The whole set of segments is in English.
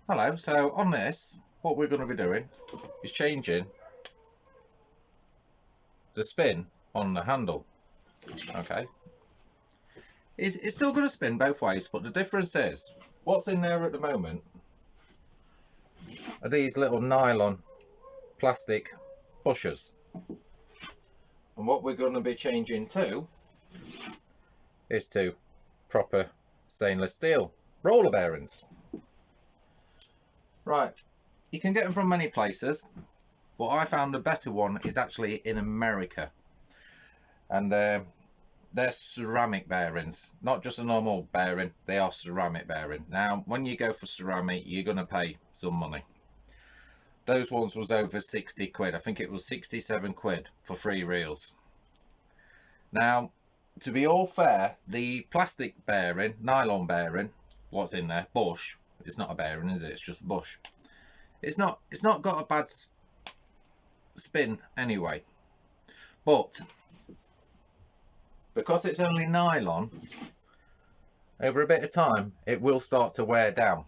Hello, so on this, what we're going to be doing is changing the spin on the handle. Okay, it's still going to spin both ways, but the difference is, what's in there at the moment are these little nylon plastic bushers. And what we're going to be changing to is to proper stainless steel roller bearings. Right, you can get them from many places, but I found the better one is actually in America, and they're ceramic bearings, not just a normal bearing, they are ceramic bearing. Now when you go for ceramic, you're going to pay some money. Those ones was over 60 quid. I think it was 67 quid for 3 reels. Now, to be all fair, the plastic bearing, nylon bearing, what's in there, bush, it's not a bearing, is it? It's just a bush. It's not got a bad spin anyway. But because it's only nylon, over a bit of time, it will start to wear down.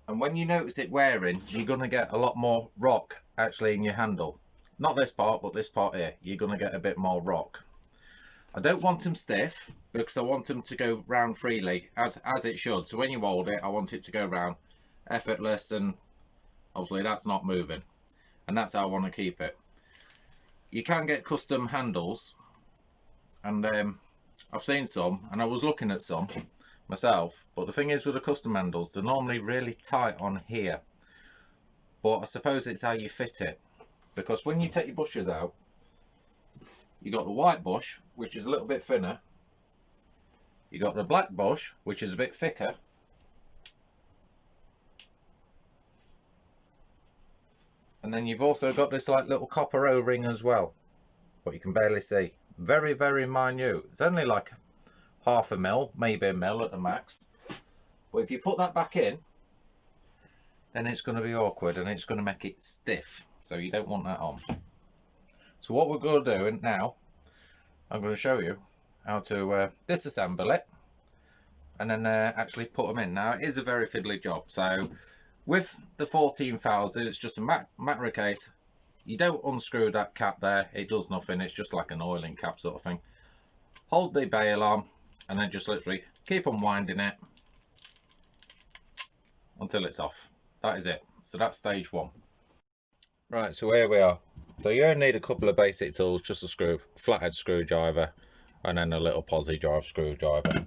And when you notice it wearing, you're going to get a lot more rock actually in your handle. Not this part, but this part here. You're going to get a bit more rock. I don't want them stiff because I want them to go round freely as it should. So when you hold it, I want it to go round effortless, and obviously that's not moving. And that's how I want to keep it. You can get custom handles, and I've seen some, and I was looking at some myself, but the thing is with the custom handles, they're normally really tight on here, but I suppose it's how you fit it, because when you take your bushes out, you got the white bush, which is a little bit thinner, you got the black bush, which is a bit thicker, and then you've also got this like little copper O-ring as well, but you can barely see. Very, very minute. It's only like half a mil, maybe a mil at the max. But if you put that back in, then it's going to be awkward and it's going to make it stiff. So you don't want that on. So what we're going to do now, I'm going to show you how to disassemble it and then actually put them in. Now it is a very fiddly job. So with the 14,000, it's just a macro case. You don't unscrew that cap there, it does nothing, it's just like an oiling cap sort of thing. Hold the bail on and then just literally keep on winding it until it's off. That is it. So that's stage one. Right, so here we are. So you only need a couple of basic tools, just a flathead screwdriver and then a little posi drive screwdriver.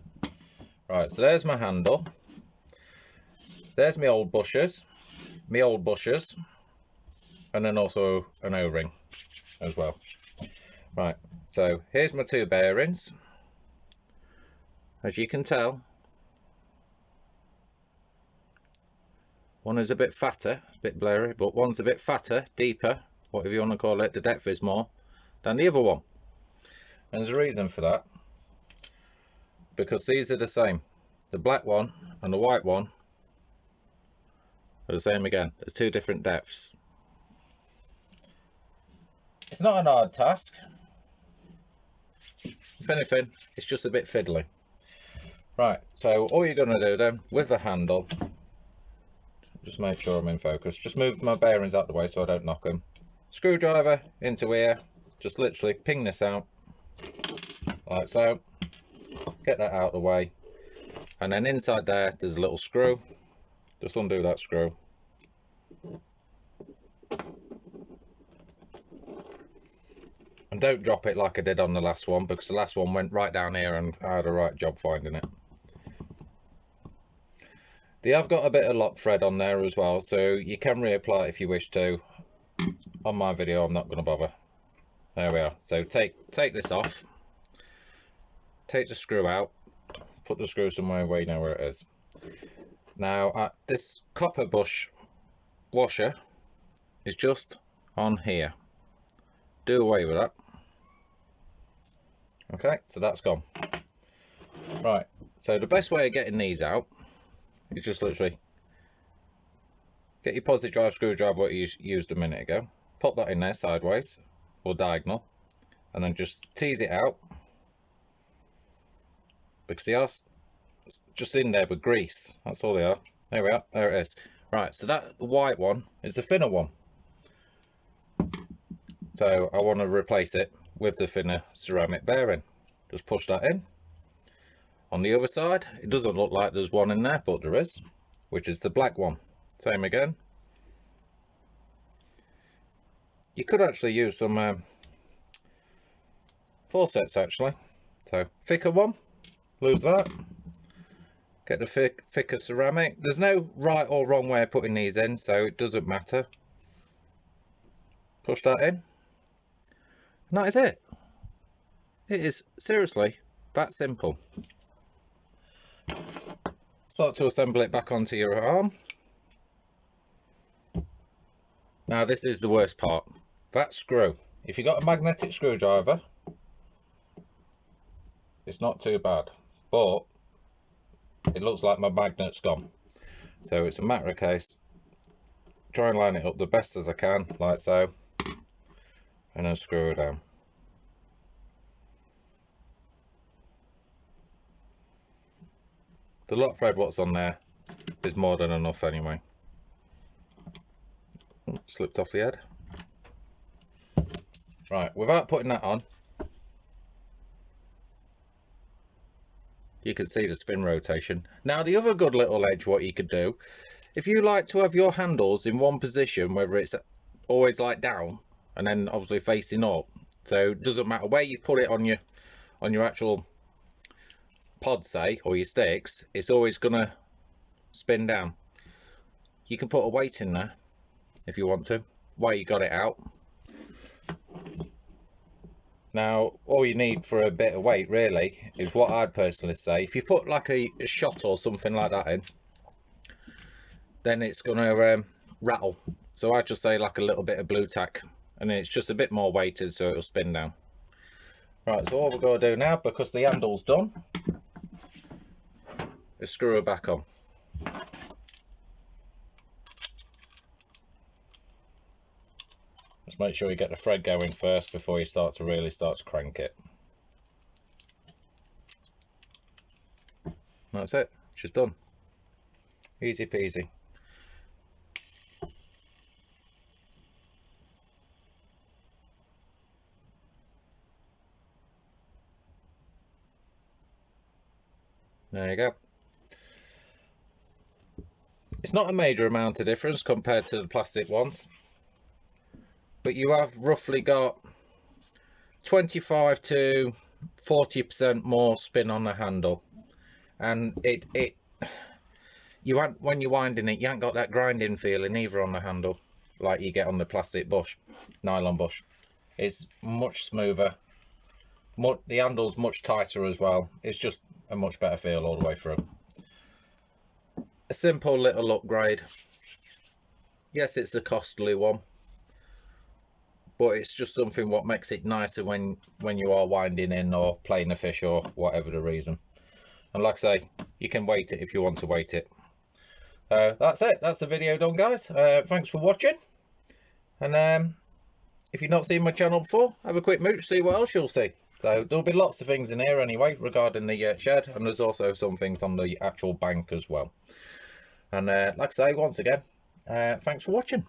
Right, so there's my handle. There's my old bushers, and then also an O-ring as well. Right, so here's my 2 bearings. As you can tell, one is a bit fatter, it's a bit blurry, but one's a bit fatter, deeper, whatever you want to call it, the depth is more than the other one. And there's a reason for that, because these are the same. The black one and the white one are the same again. There's 2 different depths. It's not an hard task. If anything, it's just a bit fiddly. Right, so all you're going to do then with the handle, just make sure I'm in focus, just move my bearings out the way so I don't knock them. Screwdriver into here, just literally ping this out like so, get that out of the way, and then inside there's a little screw. Just undo that screw. And don't drop it like I did on the last one, because the last one went right down here and I had a right job finding it. They have got a bit of lock thread on there as well, so you can reapply it if you wish to. On my video, I'm not going to bother. There we are. So take this off. Take the screw out. Put the screw somewhere where you know where it is. Now, this copper bush washer is just on here. Do away with that. Okay, so that's gone. Right, so the best way of getting these out is just literally get your positive drive screwdriver what you used a minute ago, pop that in there sideways or diagonal, and then just tease it out, because they are just in there with grease, that's all they are. There we are, there it is. Right, so that white one is the thinner one. So I want to replace it with the thinner ceramic bearing. Just push that in. On the other side, it doesn't look like there's one in there, but there is, which is the black one. Same again. You could actually use some forceps actually. So thicker one, lose that. Get the thicker ceramic. There's no right or wrong way of putting these in, so it doesn't matter. Push that in. And that is it. It is seriously that simple. Start to assemble it back onto your arm. Now this is the worst part. That screw. If you've got a magnetic screwdriver, it's not too bad. But it looks like my magnet's gone. So it's a matter of case. Try and line it up the best as I can, like so. And then screw it down. The lock thread what's on there is more than enough anyway. Slipped off the head. Right, without putting that on, you can see the spin rotation. Now the other good little edge what you could do, if you like to have your handles in one position, whether it's always like down and then obviously facing up, so it doesn't matter where you put it on your actual pod, say, or your sticks, it's always gonna spin down. You can put a weight in there if you want to while you got it out. Now all you need for a bit of weight really is what I'd personally say, if you put like a shot or something like that in, then it's gonna rattle. So I'd just say like a little bit of blue tack, and then it's just a bit more weighted so it'll spin down. Right, so all we're going to do now, because the handle's done, is screw it back on. Just make sure you get the thread going first before you really start to crank it. That's it, she's done. Easy peasy. There you go. It's not a major amount of difference compared to the plastic ones, but you have roughly got 25 to 40% more spin on the handle, and when you're winding it, you ain't got that grinding feeling either on the handle like you get on the plastic bush, nylon bush. It's much smoother. The handle's much tighter as well. It's just a much better feel all the way through. A simple little upgrade. Yes, it's a costly one, but it's just something what makes it nicer when you are winding in or playing a fish or whatever the reason. And like I say, you can weight it if you want to weight it. That's it. That's the video done, guys. Thanks for watching. And if you've not seen my channel before, have a quick mooch, see what else you'll see. So there'll be lots of things in here anyway regarding the shed, and there's also some things on the actual bank as well. And like I say, once again, thanks for watching.